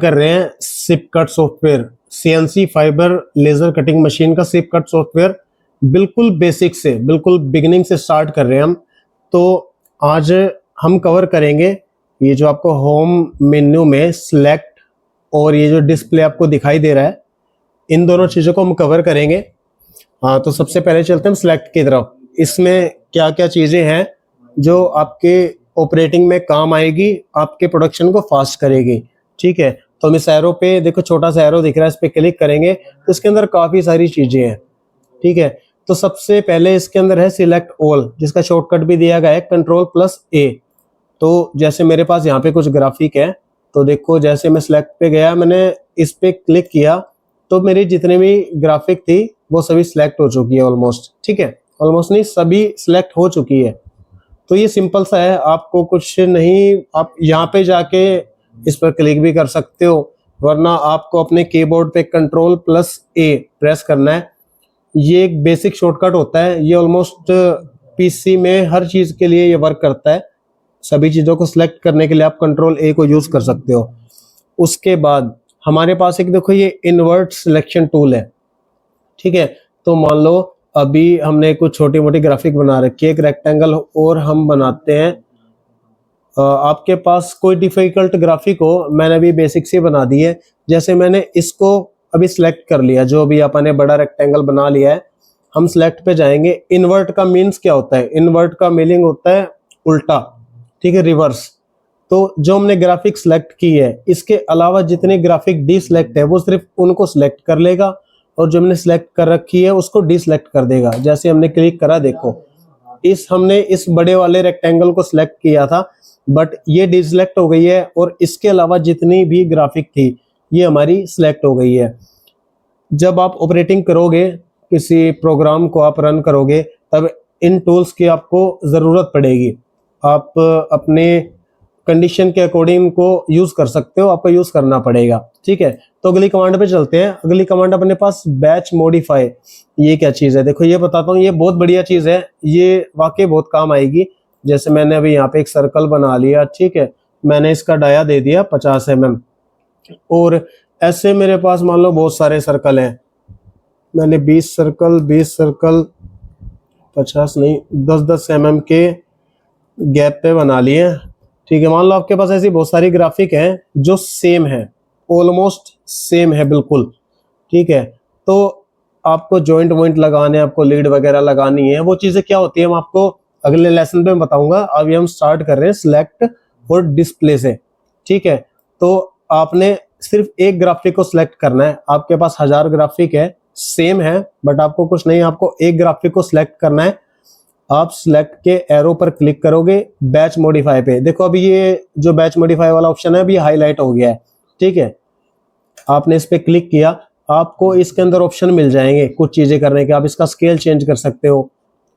कर रहे हैं CypCut software, CNC fibre laser cutting machine का सिप कट सॉफ्टवेयर। बिल्कुल बेसिक से, बिल्कुल बिगिनिंग से स्टार्ट कर रहे हैं हम। तो आज हम कवर करेंगे ये जो आपको होम मेन्यू में सिलेक्ट और ये जो डिस्प्ले आपको दिखाई दे रहा है, इन दोनों चीज़ों को हम कवर करेंगे। हाँ, तो सबसे पहले चलते हैं सिलेक्ट की तरफ। इसमें क्या क्या चीज़ें हैं जो आपके ऑपरेटिंग में काम आएगी, आपके प्रोडक्शन को फास्ट करेगी। ठीक है, तो हम इस एरो पे देखो, छोटा सा एरो दिख रहा है, इस पे क्लिक करेंगे तो इसके अंदर काफ़ी सारी चीज़ें हैं। ठीक है, तो सबसे पहले इसके अंदर है सिलेक्ट ऑल, जिसका शॉर्टकट भी दिया गया है Ctrl+A। तो जैसे मेरे पास यहाँ पे कुछ ग्राफिक है, तो देखो जैसे मैं सिलेक्ट पे गया, मैंने इस पे क्लिक किया तो मेरी जितने भी ग्राफिक थी वो सभी सिलेक्ट हो चुकी है ऑलमोस्ट। ठीक है, ऑलमोस्ट नहीं, सभी सिलेक्ट हो चुकी है। तो ये सिंपल सा है, आपको कुछ नहीं, आप यहाँ पे जाके इस पर क्लिक भी कर सकते हो, वरना आपको अपने कीबोर्ड पे Ctrl+A प्रेस करना है। ये एक बेसिक शॉर्टकट होता है, ये ऑलमोस्ट पीसी में हर चीज़ के लिए ये वर्क करता है। सभी चीज़ों को सिलेक्ट करने के लिए आप Ctrl+A को यूज़ कर सकते हो। उसके बाद हमारे पास एक देखो ये इन्वर्ट सिलेक्शन टूल है। ठीक है, तो मान लो अभी हमने कुछ छोटी मोटी ग्राफिक बना रखी है, एक रेक्टेंगल और हम बनाते हैं। आपके पास कोई डिफिकल्ट ग्राफिक हो, मैंने अभी बेसिक से बना दी है। जैसे मैंने इसको अभी सिलेक्ट कर लिया, जो भी अपने बड़ा रेक्टेंगल बना लिया है, हम सिलेक्ट पे जाएंगे। इन्वर्ट का मीन्स क्या होता है? इन्वर्ट का मीनिंग होता है उल्टा, ठीक है, रिवर्स। तो जो हमने ग्राफिक सिलेक्ट की है, इसके अलावा जितने ग्राफिक डी सिलेक्ट है वो सिर्फ उनको सिलेक्ट कर लेगा, और जो हमने सिलेक्ट कर रखी है उसको डी सिलेक्ट कर देगा। जैसे हमने क्लिक करा, देखो हमने इस बड़े वाले रेक्टेंगल को सिलेक्ट किया था, बट ये डी सिलेक्ट हो गई है, और इसके अलावा जितनी भी ग्राफिक थी ये हमारी सिलेक्ट हो गई है। जब आप ऑपरेटिंग करोगे, किसी प्रोग्राम को आप रन करोगे, तब इन टूल्स की आपको ज़रूरत पड़ेगी। आप अपने कंडीशन के अकॉर्डिंग को यूज़ कर सकते हो, आपको यूज़ करना पड़ेगा। ठीक है, तो अगली कमांड पे चलते हैं। अगली कमांड अपने पास बैच मॉडिफाई। ये क्या चीज़ है? देखो ये बताता हूँ, ये बहुत बढ़िया चीज़ है, ये वाकई बहुत काम आएगी। जैसे मैंने अभी यहाँ पे एक सर्कल बना लिया, ठीक है, मैंने इसका डाया दे दिया 50 mm, और ऐसे मेरे पास मान लो बहुत सारे सर्कल हैं। मैंने 20 सर्कल 50 नहीं 10-10 mm के गैप पे बना लिए। ठीक है, मान लो आपके पास ऐसी बहुत सारी ग्राफिक हैं जो सेम है, ऑलमोस्ट सेम है बिल्कुल। ठीक है, तो आपको जॉइंट वॉइंट लगाने, आपको लीड वगैरह लगानी है, वो चीज़ें क्या होती है हम आपको अगले लेसन पे बताऊंगा। अभी हम स्टार्ट कर रहे हैं सिलेक्ट और डिस्प्ले से। ठीक है, तो आपने सिर्फ एक ग्राफिक को सिलेक्ट करना है। आपके पास 1000 ग्राफिक है, सेम है, बट आपको कुछ नहीं, आपको एक ग्राफिक को सिलेक्ट करना है। आप सिलेक्ट के एरो पर क्लिक करोगे, बैच मॉडिफाई पे देखो, अभी ये जो बैच मॉडिफाई वाला ऑप्शन है अभी हाईलाइट हो गया है। ठीक है, आपने इस पे क्लिक किया, आपको इसके अंदर ऑप्शन मिल जाएंगे कुछ चीजें करने के। आप इसका स्केल चेंज कर सकते हो।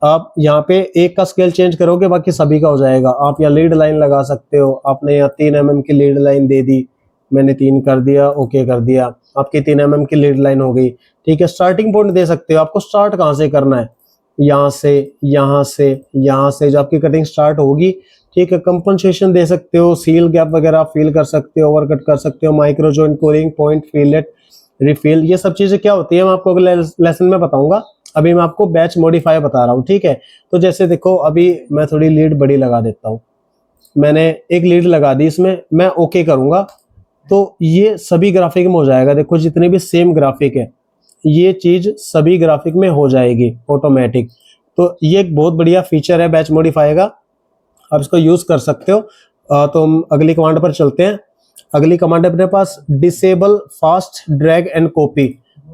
आप यहाँ पे एक का स्केल चेंज करोगे, बाकी सभी का हो जाएगा। आप यहाँ लीड लाइन लगा सकते हो। आपने यहाँ 3 mm की लीड लाइन दे दी, मैंने 3 कर दिया, ओके कर दिया, आपकी 3 mm की लीड लाइन हो गई। ठीक है, स्टार्टिंग पॉइंट दे सकते हो, आपको स्टार्ट कहाँ से करना है, यहाँ से, यहाँ से, यहाँ से जो आपकी कटिंग स्टार्ट होगी। ठीक है, कंपनसेशन दे सकते हो, सील गैप वगैरह फील कर सकते हो, ओवरकट कर सकते हो, micro joint, Koring point, fillet, refill, ये सब चीजें क्या होती है मैं आपको अगले लेसन में बताऊंगा। अभी मैं आपको बैच मॉडिफाई बता रहा हूँ। ठीक है, तो जैसे देखो अभी मैं थोड़ी लीड बड़ी लगा देता हूँ, मैंने एक लीड लगा दी, इसमें मैं ओके करूंगा तो ये सभी ग्राफिक में हो जाएगा। देखो जितने भी सेम ग्राफिक है, ये चीज सभी ग्राफिक में हो जाएगी ऑटोमेटिक। तो ये एक बहुत बढ़िया फीचर है बैच मॉडिफाई का, आप इसको यूज कर सकते हो। तो हम अगली कमांड पर चलते हैं। अगली कमांड है अपने पास disable fast drag and copy.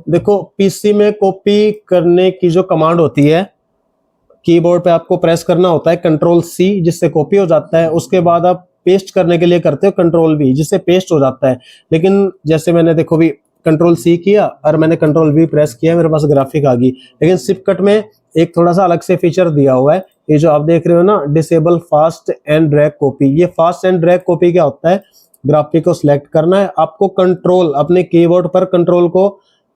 देखो पीसी में कॉपी करने की जो कमांड होती है, कीबोर्ड पे आपको प्रेस करना होता है Ctrl+C, जिससे कॉपी हो जाता है। उसके बाद आप पेस्ट करने के लिए करते हो Ctrl+V, जिससे पेस्ट हो जाता है। लेकिन जैसे मैंने देखो भी Ctrl+C किया और मैंने Ctrl+V प्रेस किया, मेरे पास ग्राफिक आ गई। लेकिन सिप कट में एक थोड़ा सा अलग से फीचर दिया हुआ है, ये जो आप देख रहे हो ना, disable fast and drag copy. ये फास्ट एंड ड्रैग कॉपी क्या होता है? ग्राफिक को सिलेक्ट करना है, आपको कंट्रोल, अपने कीबोर्ड पर कंट्रोल को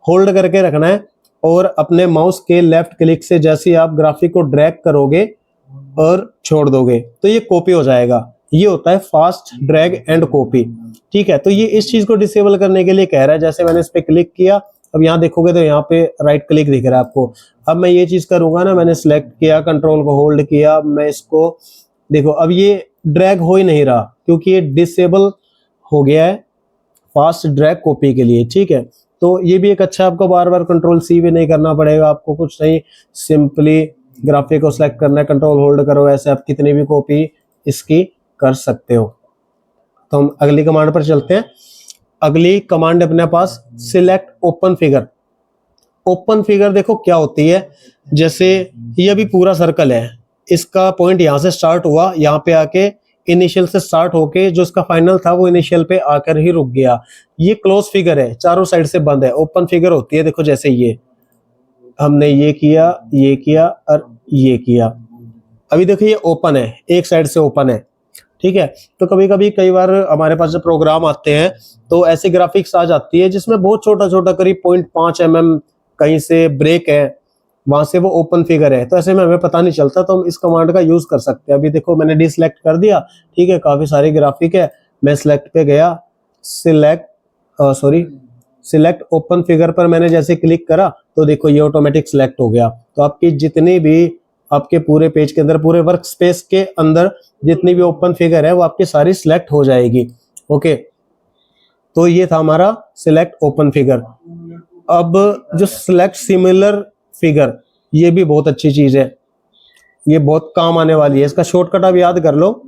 होल्ड करके रखना है, और अपने माउस के लेफ्ट क्लिक से जैसे ही आप ग्राफिक को ड्रैग करोगे और छोड़ दोगे तो ये कॉपी हो जाएगा। ये होता है फास्ट ड्रैग एंड कॉपी। ठीक है, तो ये इस चीज को डिसेबल करने के लिए कह रहा है। जैसे मैंने इस पे क्लिक किया, अब यहाँ देखोगे तो यहाँ पे राइट क्लिक दिख रहा है आपको। अब मैं ये चीज करूंगा ना, मैंने सिलेक्ट किया, कंट्रोल को होल्ड किया, मैं इसको देखो, अब ये ड्रैग हो ही नहीं रहा क्योंकि ये डिसेबल हो गया है फास्ट ड्रैग कॉपी के लिए। ठीक है, तो ये भी एक अच्छा, आपको बार बार कंट्रोल सी भी नहीं करना पड़ेगा, आपको कुछ नहीं, सिंपली ग्राफिक को सिलेक्ट करना है, कंट्रोल होल्ड करो, ऐसे आप कितनी भी कॉपी इसकी कर सकते हो। तो हम अगली कमांड पर चलते हैं। अगली कमांड अपने पास select open figure. Open figure देखो क्या होती है, जैसे ये अभी पूरा सर्कल है, इसका पॉइंट यहाँ से स्टार्ट हुआ, यहाँ पे आके इनिशियल से स्टार्ट होके जो इसका फाइनल था वो इनिशियल पे आकर ही रुक गया। ये क्लोज फिगर है, चारों साइड से बंद है। ओपन फिगर होती है देखो, जैसे ये हमने ये किया और ये किया, अभी देखो ये ओपन है, एक साइड से ओपन है। ठीक है, तो कभी कभी कई बार हमारे पास जब प्रोग्राम आते हैं तो ऐसी ग्राफिक्स आ जाती है जिसमें बहुत छोटा छोटा करीब 0.5 mm कहीं से ब्रेक है, वहां से वो ओपन फिगर है, तो ऐसे में हमें पता नहीं चलता, तो हम इस कमांड का यूज कर सकते हैं। अभी देखो मैंने डिसलेक्ट कर दिया। ठीक है, काफी सारी ग्राफिक है, मैं सिलेक्ट पे गया, सिलेक्ट ओपन फिगर पर मैंने जैसे क्लिक करा तो देखो ये ऑटोमेटिक सिलेक्ट हो गया। तो आपकी जितनी भी आपके पूरे पेज के अंदर, पूरे वर्क स्पेस के अंदर जितनी भी ओपन फिगर है वो आपकी सारी सिलेक्ट हो जाएगी। ओके, तो ये था हमारा सिलेक्ट ओपन फिगर। अब जो सिलेक्ट सिमिलर फिगर, ये भी बहुत अच्छी चीज है, ये बहुत काम आने वाली है। इसका शॉर्टकट आप याद कर लो,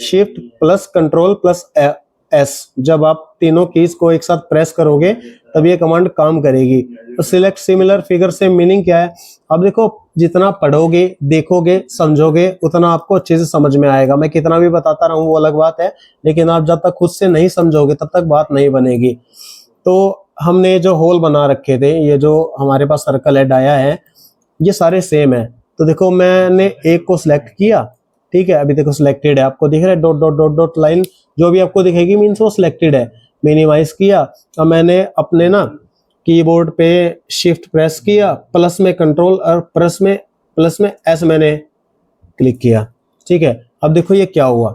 shift plus control plus S. जब आप तीनों कीज को एक साथ प्रेस करोगे तब ये कमांड काम करेगी। तो सिलेक्ट सिमिलर फिगर से मीनिंग क्या है, अब देखो जितना पढ़ोगे, देखोगे, समझोगे, उतना आपको अच्छे से समझ में आएगा। मैं कितना भी बताता रहूं वो अलग बात है, लेकिन आप जब तक खुद से नहीं समझोगे तब तक बात नहीं बनेगी। तो हमने जो होल बना रखे थे, ये जो हमारे पास सर्कल है, डाया है, ये सारे सेम है। तो देखो मैंने एक को सिलेक्ट किया, ठीक है, अभी देखो सिलेक्टेड है, आपको दिख रहा है dot dot dot dot line जो भी आपको दिखेगी मीन्स वो सिलेक्टेड है। मिनिमाइज किया, अब मैंने अपने ना कीबोर्ड पे शिफ्ट प्रेस किया, प्लस में कंट्रोल और प्लस में एस मैंने क्लिक किया। ठीक है, अब देखो ये क्या हुआ,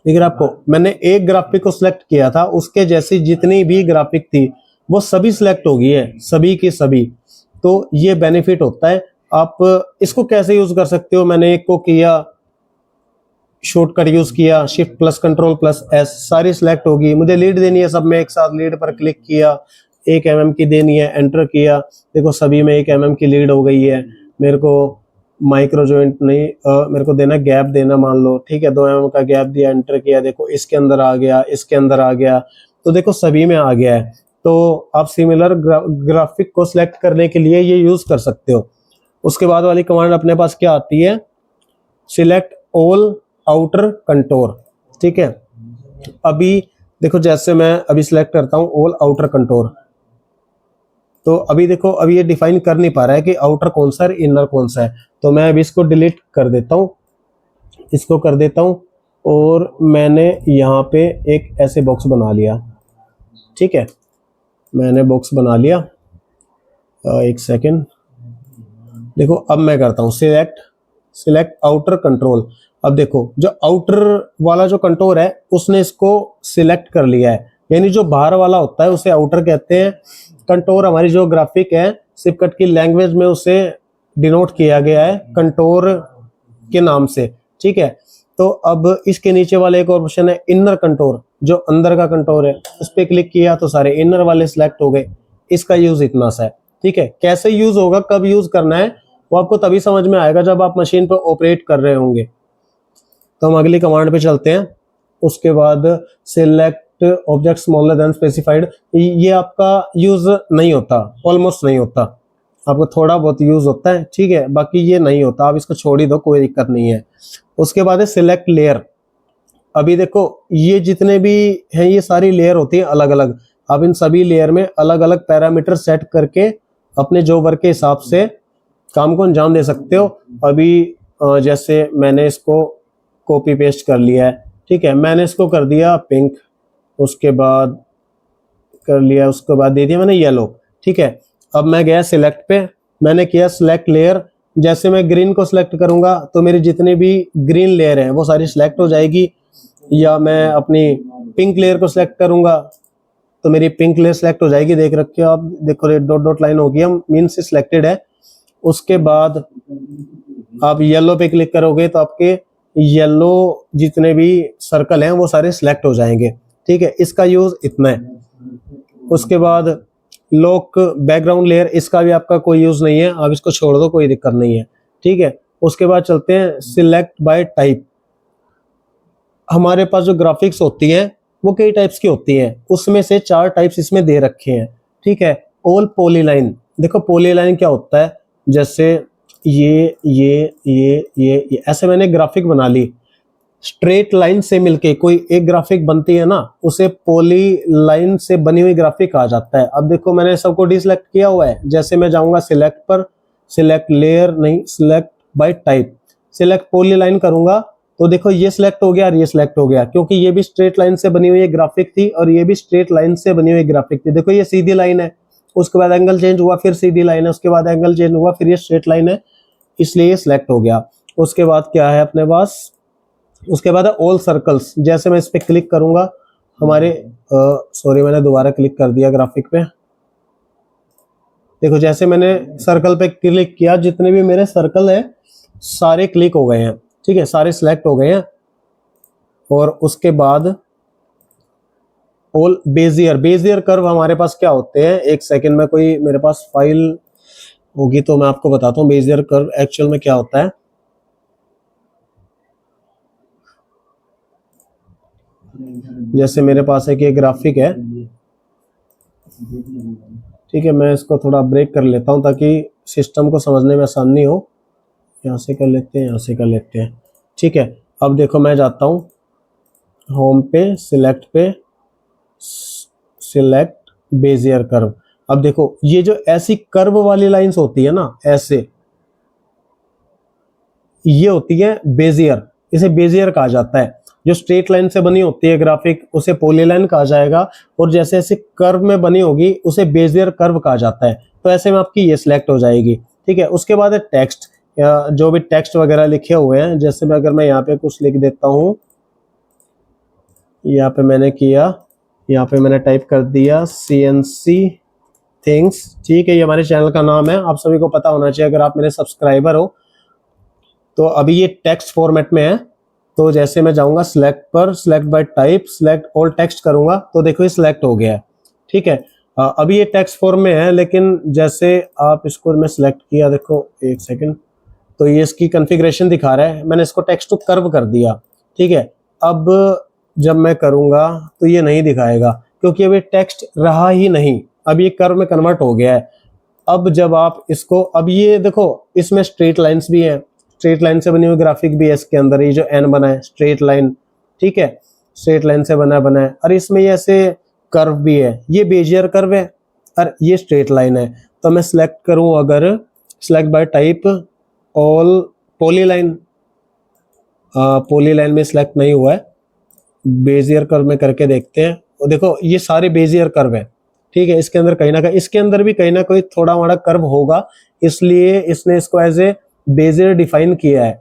दिख रहा आपको, मैंने एक ग्राफिक को सिलेक्ट किया था, उसके जैसी जितनी भी ग्राफिक थी वो सभी सिलेक्ट हो गई है, सभी की सभी। तो ये बेनिफिट होता है। आप इसको कैसे यूज कर सकते हो, मैंने एक को किया, शॉर्टकट यूज किया, shift plus control plus S, सारी सिलेक्ट होगी। मुझे लीड देनी है सब में एक साथ, लीड पर क्लिक किया, 1 mm की देनी है, एंटर किया, देखो सभी में 1 mm की लीड हो गई है। मेरे को माइक्रो जॉइंट नहीं, मेरे को देना गैप देना, मान लो, ठीक है, 2 mm का गैप दिया, एंटर किया, देखो इसके अंदर आ गया, इसके अंदर आ गया, तो देखो सभी में आ गया है। तो आप सिमिलर ग्राफिक को सिलेक्ट करने के लिए ये यूज कर सकते हो। उसके बाद वाली कमांड अपने पास क्या आती है, सिलेक्ट ऑल आउटर कंटोर। ठीक है, अभी देखो जैसे मैं अभी सिलेक्ट करता हूं ऑल आउटर कंटोर, तो अभी देखो अभी ये डिफाइन कर नहीं पा रहा है कि आउटर कौन सा है, इनर कौन सा है। तो मैं अभी इसको डिलीट कर देता हूं, इसको कर देता हूं, और मैंने यहाँ पे एक ऐसे बॉक्स बना लिया। ठीक है, मैंने बॉक्स बना लिया, एक सेकेंड, देखो अब मैं करता हूँ सिलेक्ट आउटर कंट्रोल। अब देखो जो आउटर वाला जो कंटोर है उसने इसको सिलेक्ट कर लिया है, यानी जो बाहर वाला होता है उसे आउटर कहते हैं। कंटोर हमारी जो ग्राफिक है सिपकट की लैंग्वेज में उसे डिनोट किया गया है कंटोर के नाम से। ठीक है, तो अब इसके नीचे वाले एक और ऑप्शन है इनर कंटोर, जो अंदर का कंटोर है, उस पर क्लिक किया तो सारे इनर वाले सिलेक्ट हो गए। इसका यूज इतना सा है। ठीक है, कैसे यूज होगा, कब यूज करना है, वो आपको तभी समझ में आएगा जब आप मशीन पर ऑपरेट कर रहे होंगे। तो हम अगली कमांड पे चलते हैं। उसके बाद select object smaller than specified, ये आपका यूज नहीं होता, ऑलमोस्ट नहीं होता, आपको थोड़ा बहुत यूज होता है। ठीक है, बाकी ये नहीं होता, आप इसको छोड़ ही दो, कोई दिक्कत नहीं है। उसके बाद है सिलेक्ट लेयर। अभी देखो ये जितने भी हैं ये सारी लेयर होती है अलग अलग, आप इन सभी लेयर में अलग अलग पैरामीटर सेट करके अपने जो वर्क के हिसाब से काम को अंजाम दे सकते हो। अभी जैसे मैंने इसको कॉपी पेस्ट कर लिया है, ठीक है, मैंने इसको कर दिया पिंक, उसके बाद कर लिया, उसके बाद दे दिया मैंने येलो। ठीक है, अब मैं गया सिलेक्ट पे, मैंने किया सिलेक्ट लेयर। जैसे मैं ग्रीन को सिलेक्ट करूंगा तो मेरी जितनी भी ग्रीन लेयर है वो सारी सिलेक्ट हो जाएगी। या मैं अपनी पिंक लेयर को सिलेक्ट करूंगा तो मेरी पिंक लेयर सेलेक्ट हो जाएगी। देख रखे हो आप, देखो रेड डॉट डॉट लाइन होगी, हम मीन से सिलेक्टेड है। उसके बाद आप येलो पे क्लिक करोगे तो आपके येलो जितने भी सर्कल हैं वो सारे सिलेक्ट हो जाएंगे। ठीक है, इसका यूज इतना है। उसके बाद लॉक बैकग्राउंड लेयर, इसका भी आपका कोई यूज नहीं है, आप इसको छोड़ दो, कोई दिक्कत नहीं है। ठीक है, उसके बाद चलते हैं सिलेक्ट बाय टाइप। हमारे पास जो ग्राफिक्स होती हैं वो कई टाइप्स की होती हैं, उसमें से 4 टाइप्स इसमें दे रखे हैं। ठीक है, ऑल पॉलीलाइन। देखो पॉलीलाइन क्या होता है, जैसे ये ऐसे मैंने ग्राफिक बना ली, स्ट्रेट लाइन से मिलके कोई एक ग्राफिक बनती है ना, उसे पॉली लाइन से बनी हुई ग्राफिक कहा जाता है। अब देखो मैंने सबको डिसलेक्ट किया हुआ है, जैसे मैं जाऊंगा सिलेक्ट पर, सिलेक्ट लेयर नहीं, select bye type, select poly line करूंगा तो देखो ये सिलेक्ट हो गया और ये सिलेक्ट हो गया, क्योंकि ये भी स्ट्रेट लाइन से बनी हुई ग्राफिक थी और ये भी स्ट्रेट लाइन से बनी हुई ग्राफिक थी। देखो ये सीधी लाइन है, उसके बाद एंगल चेंज हुआ, फिर सीधी लाइन है, उसके बाद एंगल चेंज हुआ, फिर ये स्ट्रेट लाइन है, इसलिए ये सिलेक्ट हो गया। उसके बाद क्या है अपने पास, उसके बाद है ऑल सर्कल्स। जैसे मैं इस पे क्लिक करूंगा, हमारे सॉरी मैंने दोबारा क्लिक कर दिया ग्राफिक पे। देखो जैसे मैंने सर्कल पे क्लिक किया, जितने भी मेरे सर्कल है सारे क्लिक हो गए हैं। ठीक है, सारे सिलेक्ट हो गए हैं। और उसके बाद ऑल बेजियर, बेजियर कर्व हमारे पास क्या होते हैं, एक सेकंड में कोई मेरे पास फाइल होगी तो मैं आपको बताता हूँ बेजियर कर्व एक्चुअल में क्या होता है। जैसे मेरे पास एक ये ग्राफिक है, ठीक है, मैं इसको थोड़ा ब्रेक कर लेता हूँ ताकि सिस्टम को समझने में आसानी हो। यहाँ से कर लेते हैं, यहाँ से कर लेते हैं। ठीक है, अब देखो मैं जाता हूँ होम पे, सिलेक्ट पे, सिलेक्ट बेजियर कर्व। अब देखो ये जो ऐसी कर्व वाली लाइंस होती है ना, ऐसे ये होती है बेजियर, इसे बेजियर कहा जाता है। जो स्ट्रेट लाइन से बनी होती है ग्राफिक उसे पॉलीलाइन कहा जाएगा, और जैसे ऐसे कर्व में बनी होगी उसे बेजियर कर्व कहा जाता है। तो ऐसे में आपकी ये सिलेक्ट हो जाएगी। ठीक है, उसके बाद है टेक्स्ट, या जो भी टेक्स्ट वगैरह लिखे हुए हैं, जैसे मैं अगर मैं यहाँ पे कुछ लिख देता हूँ, यहाँ पे मैंने किया, यहाँ पे मैंने टाइप कर दिया CNC थिंग्स। ठीक है, ये हमारे चैनल का नाम है, आप सभी को पता होना चाहिए अगर आप मेरे सब्सक्राइबर हो। तो अभी ये टेक्स्ट फॉर्मेट में है, तो जैसे मैं जाऊंगा सिलेक्ट पर, select bye type, select all text करूंगा तो देखो ये सिलेक्ट हो गया है। ठीक है, अभी ये टेक्स्ट फॉर्म में है, लेकिन जैसे आप इसको मैं सिलेक्ट किया, देखो एक सेकंड, तो ये इसकी कॉन्फ़िगरेशन दिखा रहा है, मैंने इसको टेक्स्ट टू कर्व कर दिया। ठीक है, अब जब मैं करूंगा तो ये नहीं दिखाएगा, क्योंकि अब ये टेक्स्ट रहा ही नहीं, अब ये कर्व में कन्वर्ट हो गया है। अब जब आप इसको, अब ये देखो इसमें स्ट्रेट लाइंस भी हैं, स्ट्रेट लाइन से बनी हुई ग्राफिक भी है इसके अंदर, ये जो एन बना है स्ट्रेट लाइन, ठीक है, स्ट्रेट लाइन से बना है, और इसमें ये ऐसे कर्व भी है, ये बेजियर कर्व है और ये स्ट्रेट लाइन है। तो मैं सिलेक्ट करूं अगर, select bye type all polyline, polyline में सिलेक्ट नहीं हुआ है, बेजियर कर्व में करके देखते हैं। और देखो ये सारे बेजियर कर्व है। ठीक है, इसके अंदर कहीं ना कहीं, इसके अंदर भी कहीं ना कोई थोड़ा मोड़ा कर्व होगा, इसलिए इसने इसको एज ए बेजियर डिफाइन किया है।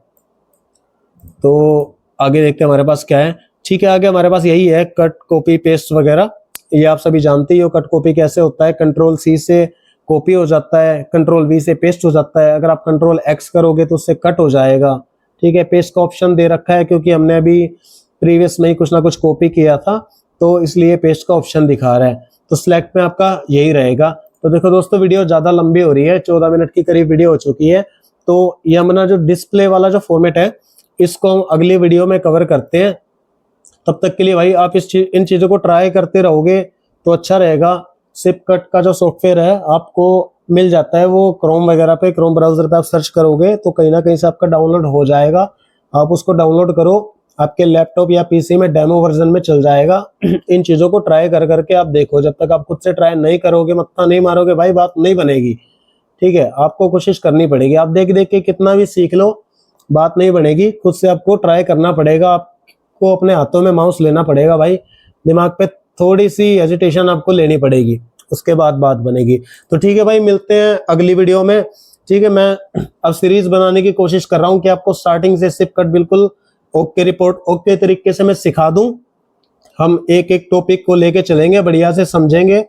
तो आगे देखते हैं हमारे पास क्या है। ठीक है, आगे हमारे पास यही है कट कॉपी पेस्ट वगैरह, ये आप सभी जानते ही हो कट कॉपी कैसे होता है। कंट्रोल C से कॉपी हो जाता है, कंट्रोल V से पेस्ट हो जाता है, अगर आप कंट्रोल X करोगे तो उससे कट हो जाएगा। ठीक है, पेस्ट का ऑप्शन दे रखा है क्योंकि हमने अभी प्रीवियस में ही कुछ ना कुछ कॉपी किया था, तो इसलिए पेस्ट का ऑप्शन दिखा रहा है। तो सिलेक्ट में आपका यही रहेगा। तो देखो दोस्तों, वीडियो ज्यादा लंबी हो रही है, 14 मिनट की करीब वीडियो हो चुकी है। तो ये हमारा जो डिस्प्ले वाला जो फॉर्मेट है, इसको हम अगली वीडियो में कवर करते हैं। तब तक के लिए भाई आप इन चीज़ों को ट्राई करते रहोगे तो अच्छा रहेगा। सिपकट का जो सॉफ्टवेयर है आपको मिल जाता है, वो क्रोम वगैरह पे, क्रोम ब्राउजर पे आप सर्च करोगे तो कहीं ना कहीं से आपका डाउनलोड हो जाएगा। आप उसको डाउनलोड करो, आपके लैपटॉप या पीसी में डेमो वर्जन में चल जाएगा। इन चीज़ों को ट्राई कर करके आप देखो, जब तक आप खुद से ट्राई नहीं करोगे, मत्था नहीं मारोगे भाई, बात नहीं बनेगी। ठीक है, आपको कोशिश करनी पड़ेगी। आप देख देख के कितना भी सीख लो, बात नहीं बनेगी। खुद से आपको ट्राई करना पड़ेगा, आपको अपने हाथों में माउस लेना पड़ेगा भाई, दिमाग पे थोड़ी सी हेजिटेशन आपको लेनी पड़ेगी, उसके बाद बात बनेगी। तो ठीक है भाई, मिलते हैं अगली वीडियो में। ठीक है, मैं अब सीरीज बनाने की कोशिश कर रहा हूँ कि आपको स्टार्टिंग से सिपकट बिल्कुल ओके रिपोर्ट ओके तरीके से मैं सिखा दूं। हम एक एक टॉपिक को लेके चलेंगे, बढ़िया से समझेंगे,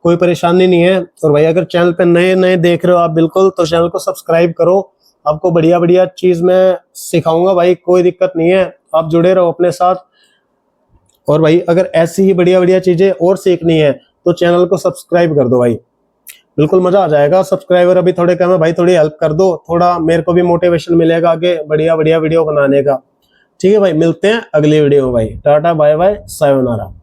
कोई परेशानी नहीं है। और भाई अगर चैनल पे नए नए देख रहे हो आप बिल्कुल, तो चैनल को सब्सक्राइब करो, आपको बढ़िया बढ़िया चीज मैं सिखाऊंगा भाई, कोई दिक्कत नहीं है, आप जुड़े रहो अपने साथ। और भाई अगर ऐसी ही बढ़िया बढ़िया चीजें और सीखनी है तो चैनल को सब्सक्राइब कर दो भाई, बिल्कुल मजा आ जाएगा। सब्सक्राइबर अभी थोड़े कम है भाई, थोड़ी हेल्प कर दो, थोड़ा मेरे को भी मोटिवेशन मिलेगा आगे बढ़िया बढ़िया वीडियो बनाने का। ठीक है भाई, मिलते हैं अगली वीडियो में भाई, टाटा बाय बाय सायोनारा।